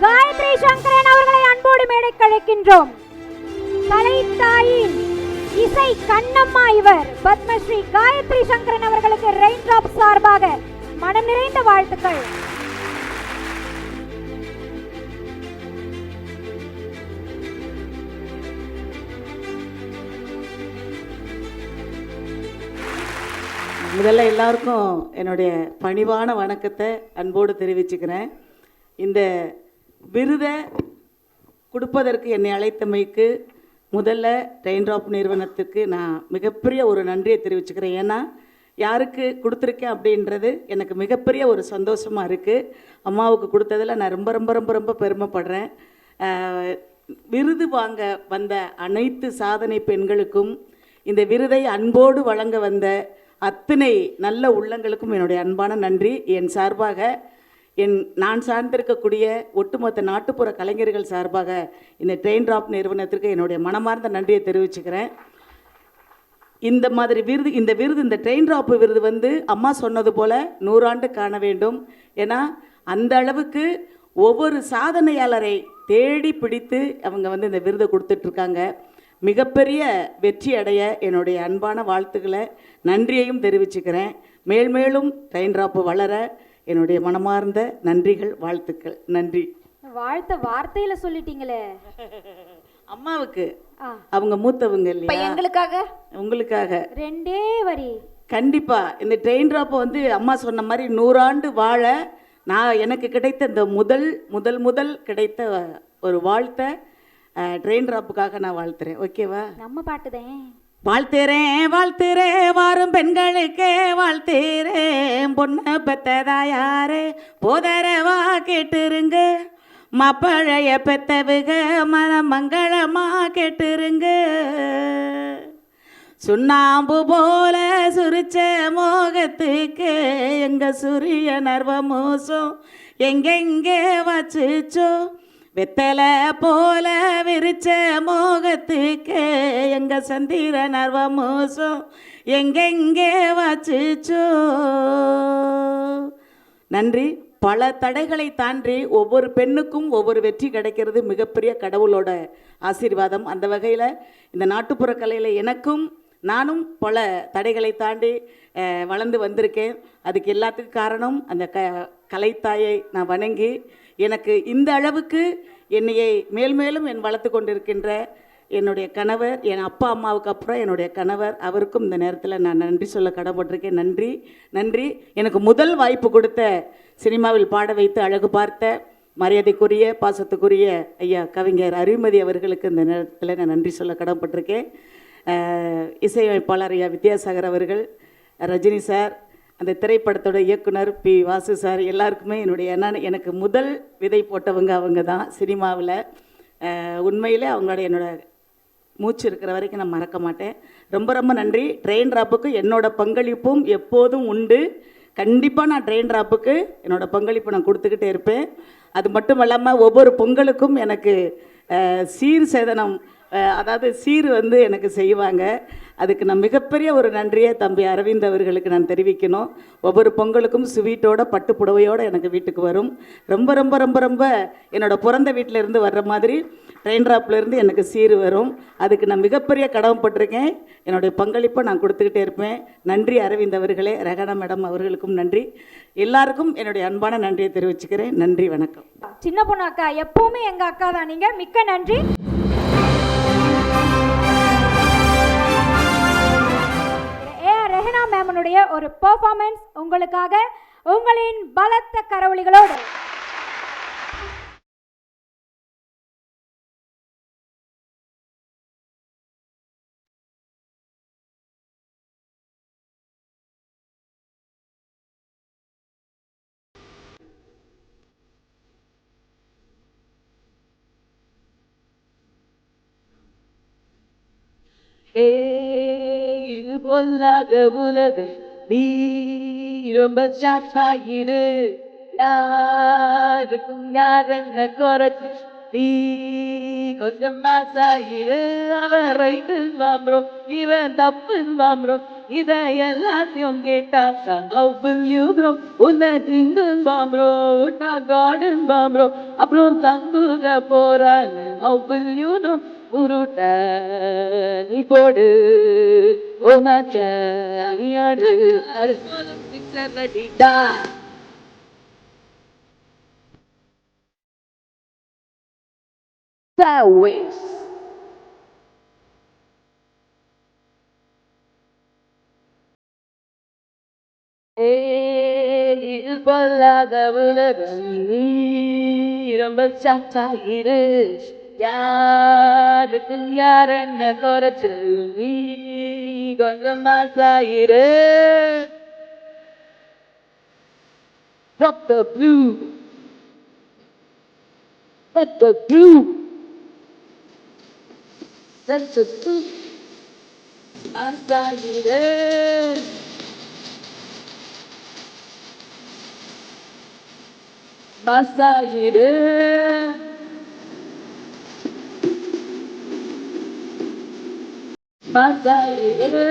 காயத்ரி சங்கரன் அவர்களை அன்போடு மேடை கழைக்கின்றோம். கலைத்தாயின் இசை கண்ணம்மா இவர் பத்மஸ்ரீ காயத்ரி சங்கரன் அவர்களுக்கு ரெயின் டிராப் சார்பாக மனம் நிறைந்த வாழ்த்துக்கள். முதல்ல எல்லாருக்கும் என்னுடைய பணிவான வணக்கத்தை அன்போடு தெரிவிச்சுக்கிறேன். இந்த விருதை கொடுப்பதற்கு என்னை அழைத்தமைக்கு முதல்ல ரெயின் டிராப் நிறுவனத்துக்கு நான் மிகப்பெரிய ஒரு நன்றியை தெரிவிச்சுக்கிறேன். ஏன்னா யாருக்கு கொடுத்துருக்கேன் அப்படின்றது எனக்கு மிகப்பெரிய ஒரு சந்தோஷமாக இருக்குது. அம்மாவுக்கு கொடுத்ததில் நான் ரொம்ப ரொம்ப ரொம்ப ரொம்ப பெருமைப்படுறேன். விருது வாங்க வந்த அனைத்து சாதனை பெண்களுக்கும், இந்த விருதை அன்போடு வழங்க வந்த அத்தனை நல்ல உள்ளங்களுக்கும் என்னுடைய அன்பான நன்றி. என் சார்பாக நான் சார்ந்திருக்கக்கூடிய ஒட்டுமொத்த நாட்டுப்புற கலைஞர்கள் சார்பாக இந்த ரெயின் டிராப் நிறுவனத்திற்கு என்னுடைய மனமார்ந்த நன்றியை தெரிவிச்சுக்கிறேன். இந்த மாதிரி விருது இந்த ரெயின் டிராப் விருது வந்து அம்மா சொன்னது போல் 100 ஆண்டு காண வேண்டும். ஏன்னா அந்த அளவுக்கு ஒவ்வொரு சாதனையாளரை தேடி பிடித்து அவங்க வந்து இந்த விருதை கொடுத்துட்ருக்காங்க. மிகப்பெரிய வெற்றி அடைய என்னுடைய அன்பான வாழ்த்துக்களை நன்றியையும் தெரிவிச்சுக்கிறேன். மேல்மேலும் ரெயின் டிராப் வளர என்னுடைய மனமார்ந்த நன்றிகள், வாழ்த்துக்கள். நன்றி. வார்த்தையில சொல்லிட்டீங்களே. அம்மாவுக்கு அவங்க மூத்தவங்க இல்லையா, எங்களுக்காக உங்களுக்காக 2 வரி. கண்டிப்பா இந்த ரெயின் டிராப்பை வந்து அம்மா சொன்ன மாதிரி 100 ஆண்டு வாழ நான் எனக்கு கிடைத்த இந்த முதல் கிடைத்த ஒரு வாழ்த்தை ரெயின் டிராப்புக்காக நான் வாழ்த்துறேன். ஓகேவா? நம்ம பாட்டுதேன். வாழ்த்துறேன் வாரும் பெண்களுக்கே வாழ்த்துறேன். பொண்ணை பெத்ததா யாரு போதரவா கேட்டுருங்க. மாப்பழைய பெத்தவுக மங்களமா கேட்டுருங்க. சுண்ணாம்பு போல சுரிச்ச மோகத்துக்கு எங்க சூரிய நர்வமோசம் எங்கெங்கே வச்சுச்சோ. வெத்தலை போல விரிச்ச மோகத்துக்கு எங்க சந்திர நர்வமோசம் எங்கெங்கே வச்சுச்சோ. நன்றி. பல தடைகளை தாண்டி ஒவ்வொரு பெண்ணுக்கும் ஒவ்வொரு வெற்றி கிடைக்கிறது மிகப்பெரிய கடவுளோட ஆசீர்வாதம். அந்த வகையில் இந்த நாட்டுப்புற கலையில் நானும் பல தடைகளை தாண்டி வளர்ந்து வந்திருக்கேன். அதுக்கு எல்லாத்துக்கும் காரணம் அந்த கலைத்தாயை நான் வணங்கி எனக்கு இந்த அளவுக்கு என்னையை மேல்மேலும் வளர்த்து கொண்டிருக்கின்ற என்னுடைய கணவர், என் அப்பா அம்மாவுக்கு அப்புறம் என்னுடைய கணவர், அவருக்கும் இந்த நேரத்தில் நான் நன்றி சொல்ல கடமைப்பட்டிருக்கேன். நன்றி. எனக்கு முதல் வாய்ப்பு கொடுத்த, சினிமாவில் பாட வைத்து அழகு பார்த்த மரியாதைக்குரிய பாசத்துக்குரிய ஐயா கவிஞர் அருள்மதி அவர்களுக்கு இந்த நேரத்தில் நான் நன்றி சொல்ல கடமைப்பட்டிருக்கேன். இசையமைப்பாளர் ஐயா வித்யாசாகர் அவர்கள், ரஜினி சார், அந்த திரைப்படத்தோட இயக்குனர் பி வாசு சார், எல்லாருக்குமே எனக்கு முதல் விதை போட்டவங்க அவங்க தான் சினிமாவில். உண்மையில் என்னோட மூச்சு இருக்கிற வரைக்கும் நான் மறக்க மாட்டேன். ரொம்ப ரொம்ப நன்றி. ரெயின் டிராப்புக்கு என்னோட பங்களிப்பும் எப்போதும் உண்டு. கண்டிப்பாக நான் ரெயின் டிராப்புக்கு என்னோடய பங்களிப்பு நான் கொடுத்துக்கிட்டே இருப்பேன். அது மட்டும் இல்லாமல் ஒவ்வொரு பொங்கலுக்கும் எனக்கு சீர் சேதனம், அதாவது சீர் வந்து எனக்கு செய்வாங்க. அதுக்கு நான் மிகப்பெரிய ஒரு நன்றியை தம்பி அரவிந்த் அவர்களுக்கு நான் தெரிவிக்கணும். ஒவ்வொரு பொங்கலுக்கும் ஸ்வீட்டோட பட்டு புடவையோடு எனக்கு வீட்டுக்கு வரும். ரொம்ப ரொம்ப ரொம்ப ரொம்ப என்னோடய பிறந்த வீட்டிலேருந்து வர்ற மாதிரி ரெயின் டிராப்லேருந்து எனக்கு சீர் வரும். அதுக்கு நான் மிகப்பெரிய கடமைப்பட்டிருக்கேன். என்னுடைய பங்களிப்பை நான் கொடுத்துக்கிட்டே இருப்பேன். நன்றி அரவிந்த் அவர்களே, ரகனா மேடம் அவர்களுக்கும் நன்றி. எல்லாருக்கும் என்னுடைய அன்பான நன்றியை தெரிவிச்சுக்கிறேன். நன்றி, வணக்கம். சின்ன பொண்ணு அக்கா எப்பவுமே எங்கள் அக்கா தான். நீங்கள் மிக்க நன்றி. ரெஹனா மேமனுடைய ஒரு பெர்ஃபார்மன்ஸ் உங்களுக்காக உங்களின் பலத்த கரவொலிகளோடு. இது பொல்லாத உலகம் நீ ரொம்ப சாப்பாயிரு யாருக்கும் யாரென்ன குறைச்சு நீ கொஞ்சம் மாசாயிரு அவன் ரைட்டு வாம்புறோம் இவன் தப்பு வாம்புறோம் இதை எல்லாத்தையும் கேட்டாங்க உன்னை திங்கு வாம்புறோம் நான் கார்டன் வாம்புறோம் அப்புறம் தங்குக போறாங்க உருட்ட நீ போடு உனச்ச அணியாடு அடிடா Sideways. இது பொல்லாத உலகம் நீ ரொம்ப சாத்தாயிரு யாருக்கும் யார் என்ன குறைச்சு நீ கொஞ்சம் மாசாயிரு Drop the blue. Let the blue. Let the blue. மாசாயிரு மாசாயிரு மாசாயிரு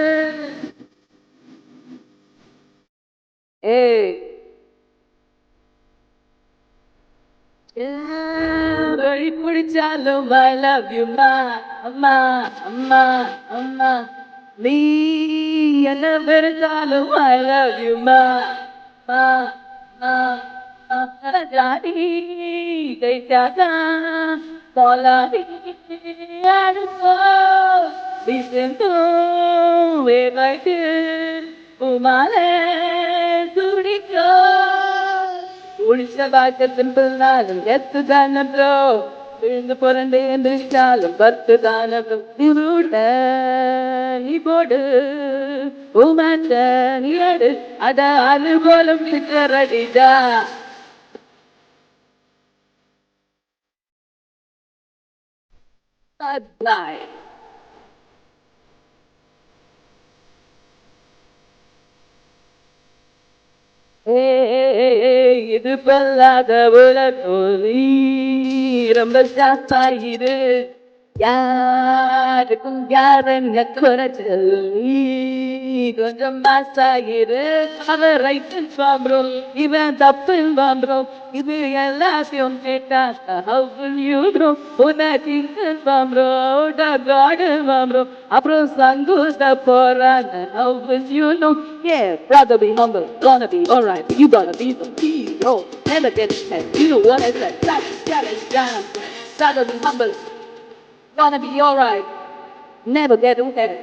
ஏய் வழி பிடிச்சாலும் I love you மா அம்மா அம்மா அம்மா நீ என்ன வெறுத்தாலும் I love you மா மா மா ராணி கைச்சாதா போலாடி அடுப்போ நீ செந்தும் வேகாய்ட்டு உமாலே துடிக்கோ உழிச்ச பாக்கத்தின் பின்னாலும் எத்து தானோ விழுந்து புரண்டு எந்திரிச்சாலும் பத்து தானோ திருட நீ போடு உமாட்ட நீ அடு அட அது போலும் சிக்கரடிடா Life. இது பொல்லாத உலகம் ரொம்ப சாத்தாயிரு யாருக்கும் யாரென்ன குறைச்சல் கொஞ்சம் மாசாயிரு அவன் ரைட்டு வாங்குறோம் இவன் தப்பு வாங்குறோம் இது எல்லாத்தையும் கேட்டாங்க உன்னை திங்கு வாங்குறோம் காடு வாங்குறோம் அப்புறம் சங்கூத போறாங்க Yeah, brother be humble, gonna be alright. You gotta be the hero. Never get sad. You know what I said. Challenge down. Gotta be humble. Gonna be alright. Never get ahead.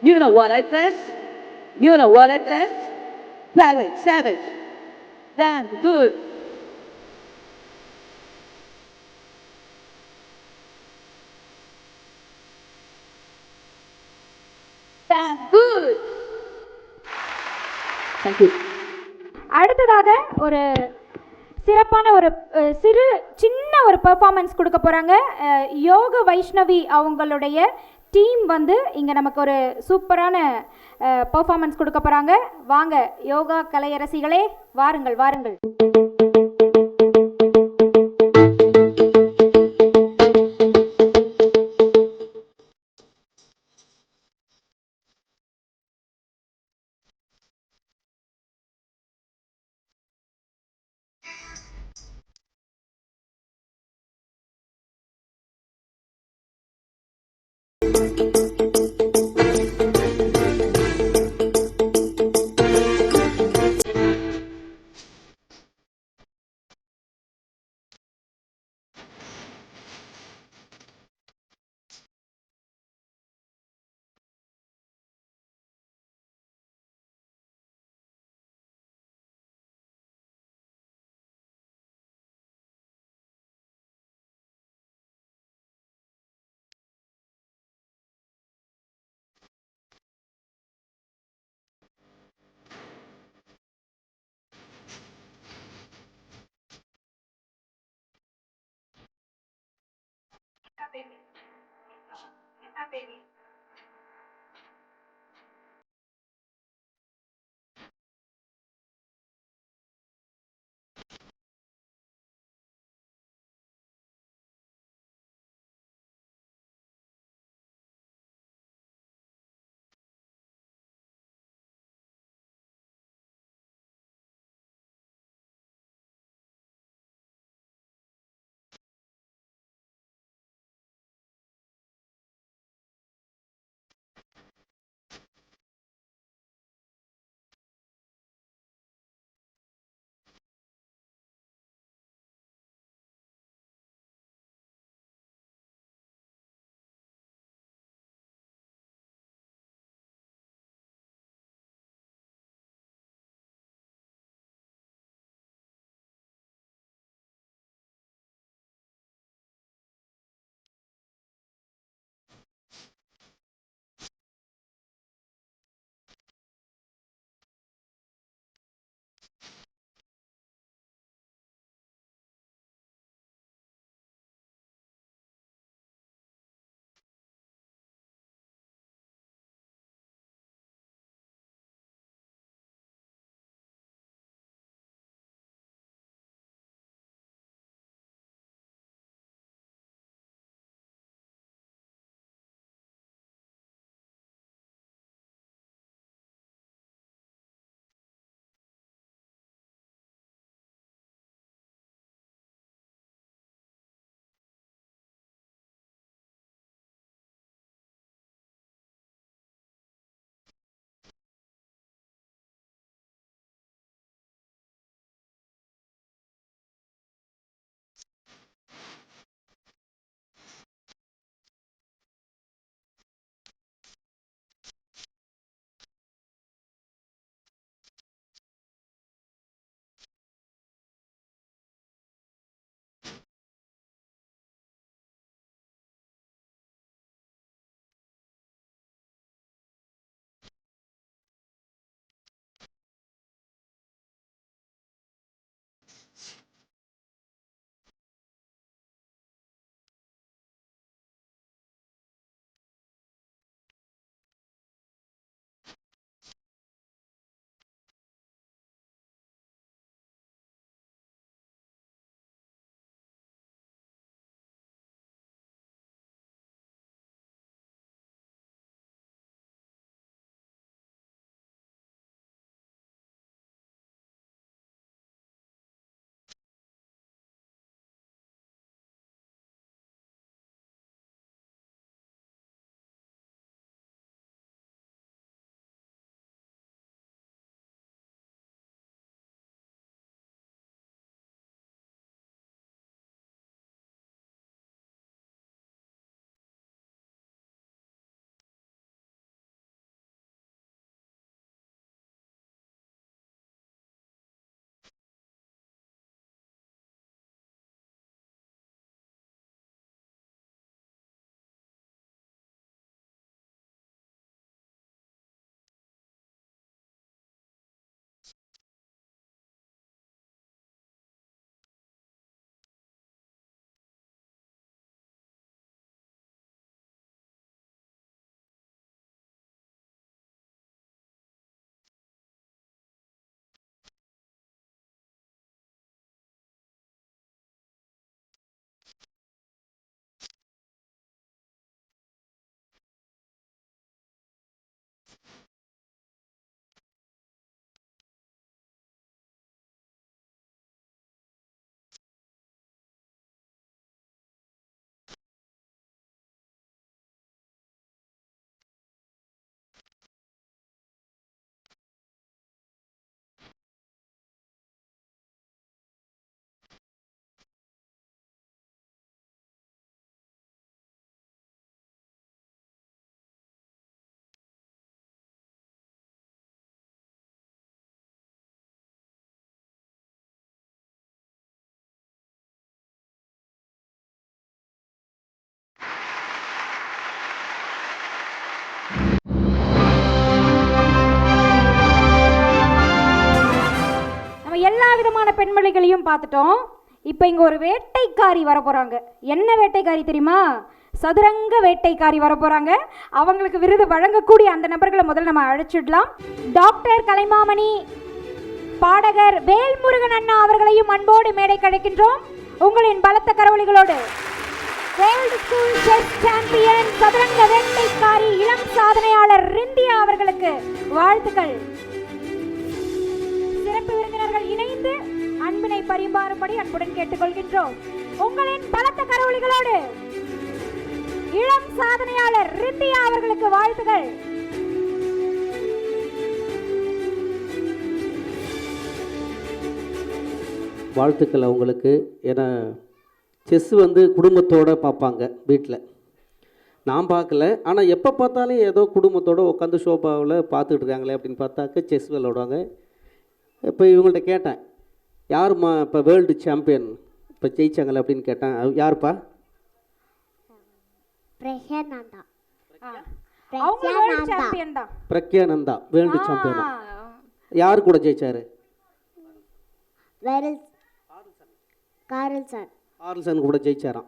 You know what I said? You know what I said? Savage. Damn good. Damn good. Thank you. அடுத்ததாக ஒரு சிறப்பான ஒரு சின்ன ஒரு performance கொடுக்க போகிறாங்க. யோக வைஷ்ணவி அவங்களுடைய டீம் வந்து இங்கே நமக்கு ஒரு சூப்பரான பெர்ஃபார்மன்ஸ் கொடுக்க போகிறாங்க. வாங்க யோகா கலையரசிகளே, வாருங்கள் வாருங்கள். பெண்மணிகளையும் பார்த்துட்டோம். இப்போ இங்கே ஒரு வேட்டைக்காரி வர போகிறாங்க. என்ன வேட்டைக்காரி தெரியுமா? சதுரங்க வேட்டைக்காரி வர போகிறாங்க. அவங்களுக்கு விருது வழங்கக்கூடிய அந்த நபர்களை முதல்ல நம்ம அழைச்சிடலாம். டாக்டர் கலைமாமணி, பாடகர் வேல்முருகன் அண்ணா அவர்களையும் அன்போடு மேடை கழிக்கின்றோம். உங்களின் பலத்த கரவொலிகளோடு வேர்ல்ட் ஸ்கூல் செஸ் சாம்பியன், சதுரங்க வேட்டைக்காரி, இளம் சாதனையாளர் ரிந்தியா அவர்களுக்கு வாழ்த்துக்கள். சிறப்பு விருந்தினர்கள் இணைந்து அன்பினை பரிமாறும்படி அன்புடன் கேட்டுக்கொள்கின்றோம். உங்களின் பலத்த கரவொலிகளோடு இளம் சாதனையாளர் ரிந்தியா அவர்களுக்கு வாழ்த்துக்கள். வாழ்த்துக்கள் அவங்களுக்கு. ஏன்னா செஸ் வந்து குடும்பத்தோடு பார்ப்பாங்க வீட்டில். நான் பார்க்கல, ஆனால் எப்போ பார்த்தாலும் ஏதோ குடும்பத்தோடு உட்காந்து ஷோபாவில் பார்த்துட்டு இருக்காங்களே அப்படின்னு பார்த்தாக்க செஸ் விளையாடுவாங்க. இப்போ இவங்கள்ட்ட கேட்டேன், யாரும்மா இப்போ வேர்ல்டு சாம்பியன் இப்போ ஜெயிச்சாங்களே அப்படின்னு கேட்டேன். யாருப்பா? Praggnanandhaa world champion. யாரு கூட ஜெயிச்சாரு? கார்ல்சன் கூட ஜெயிச்சாராம்.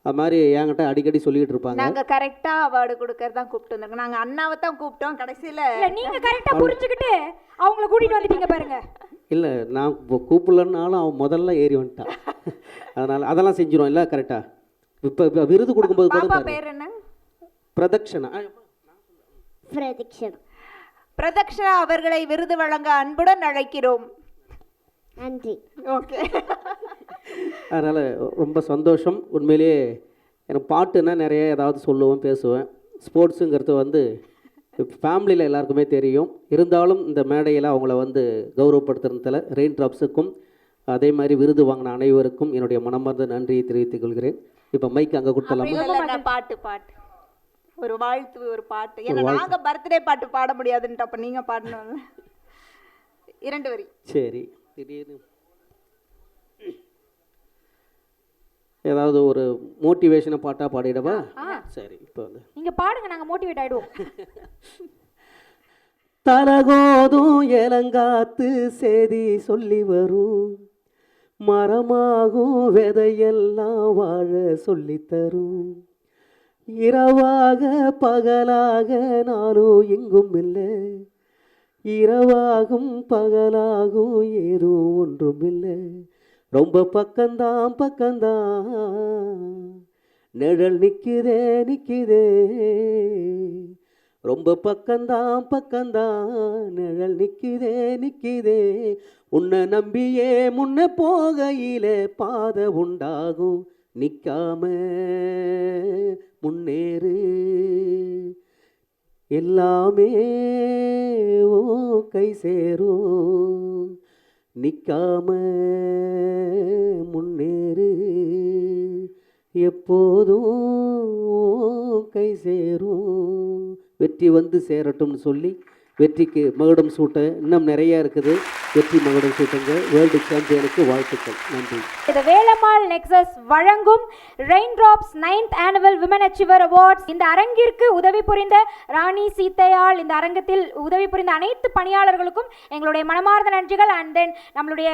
அது மாதிரி என்கிட்ட அடிக்கடி சொல்லிட்டு இருப்பாங்க. நாங்க கரெக்டா அவார்டு கொடுக்கறது தான் கூப்பிட்டு வந்திருக்கோம். நாங்க அண்ணாவை தான் கூப்பிட்டோம். கடைசியில நீங்க கரெக்டா புரிஞ்சுக்கிட்டு அவங்கள கூட்டிட்டு வந்துட்டீங்க பாருங்க. இல்லை, நான் கூப்பிடலன்னாலும் அவன் முதல்ல ஏறி வந்துட்டான். அதனால் அதெல்லாம் செஞ்சிடும் இல்லை கரெக்டாக. இப்போ விருது கொடுக்கும்போது பாப்பா பேர் என்ன? பிரதக்ஷனா. பிரதக்ஷனா அவர்களை விருது வழங்க அன்புடன் அழைக்கிறோம். நன்றி. ஓகே. அதனால் ரொம்ப சந்தோஷம். உண்மையிலேயே எனக்கு பாட்டுன்னா நிறைய ஏதாவது சொல்லுவேன், பேசுவேன். ஸ்போர்ட்ஸுங்கிறது வந்து ஃபேமிலியில் எல்லாருக்குமே தெரியும். இருந்தாலும் இந்த மேடையில் அவங்கள வந்து கௌரவப்படுத்துறதுல ரெயின் ட்ராப்ஸுக்கும் அதே மாதிரி விருது வாங்கின அனைவருக்கும் என்னுடைய மனமார்ந்த நன்றியை தெரிவித்துக் கொள்கிறேன். இப்போ மைக் அங்கே கொடுத்தலாமா? பாட்டு ஒரு வாழ்த்து, ஒரு பாட்டு. ஏன்னா நாங்க பர்த்டே பாட்டு பாட முடியாதுன்ட்டு அப்ப நீங்க பாடணும். 2 வரி. சரி, திடீர்னு ஏதாவது ஒரு மோட்டிவேஷனை பாட்டாக பாடிடவா? சரி, இப்போ வந்து நீங்கள் பாடுங்க, நாங்கள் மோட்டிவேட் ஆகிடுவோம். தலகோதும் ஏலங்காத்து செய்தி சொல்லி வரும், மரமாகும் விதையெல்லாம் வாழ சொல்லித்தரும், இரவாக பகலாக நானும் எங்கும் இல்லை, இரவாகும் பகலாகும் ஏதும் ஒன்றும் இல்லை, ரொம்ப பக்கம்தான் நிழல் நிற்குதே ரொம்ப பக்கம்தான் நிழல் நிற்குதே உன்னை நம்பியே முன்ன போகையில பாதை உண்டாகும், நிற்காம முன்னேறு, எல்லாமே ஓ கை சேரும், நிற்காம முன்னேறு, எப்போதும் கை சேரும், வெற்றி வந்து சேரட்டும்னு சொல்லி வெற்றிக்கு மகுடம் சூட்ட இன்னும் நிறைய இருக்குது. வெற்றி மகுடம் சூட்டுங்க. வேர்ல்டு சாம்பியனுக்கு வாழ்த்துக்கள். நன்றி. இது வேலம்மாள் நெக்ஸஸ் வழங்கும் rain drops 9th annual women achiever awards. இந்த அரங்கிற்கு உதவி புரிந்த ராணி சீத்தையாள், இந்த அரங்கத்தில் உதவி புரிந்த அனைத்து பணியாளர்களுக்கும் எங்களுடைய மனமார்ந்த நன்றிகள். அண்ட் தென் நம்மளுடைய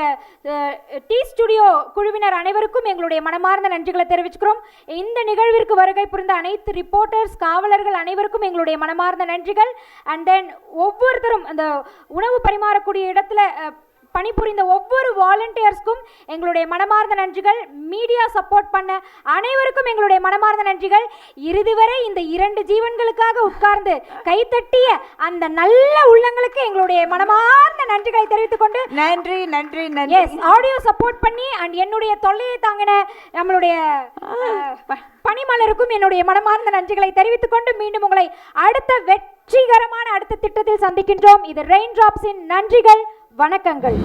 டி ஸ்டுடியோ குழுவினர் அனைவருக்கும் எங்களுடைய மனமார்ந்த நன்றிகளை தெரிவிச்சுக்கிறோம். இந்த நிகழ்விற்கு வருகை புரிந்த அனைத்து ரிப்போர்ட்டர்ஸ், காவலர்கள் அனைவருக்கும் எங்களுடைய மனமார்ந்த நன்றிகள். அண்ட் தென் ஒவ்வொருத்தரும் அந்த உணவு பரிமாறக்கூடிய இடத்துல பணிபுரிந்த ஒவ்வொரு வாலண்டியர்ஸ்க்கும் எங்களுடைய மனமார்ந்த நன்றிகள். மீடியா சப்போர்ட் பண்ண அனைவருக்கும் எங்களுடைய மனமார்ந்த நன்றிகள். இறுதி வரை இந்த 2 ஜீவன்களுக்காக உட்கார்ந்து கைத்தட்டிய அந்த நல்ல உள்ளங்களுக்கு எங்களுடைய மனமார்ந்த நன்றிகளை தெரிவித்துக் கொண்டு நன்றி. ஆடியோ சப்போர்ட் பண்ணி அண்ட் என்னுடைய தொல்லையை தாங்கின நம்மளுடைய பணிமலருக்கும் என்னுடைய மனமார்ந்த நன்றிகளை தெரிவித்துக் கொண்டு மீண்டும் உங்களை அடுத்த வெற்றிகரமான அடுத்த திட்டத்தில் சந்திக்கின்றோம். இது ரெயின் டிராப்ஸின் நன்றிகள், வணக்கங்கள்.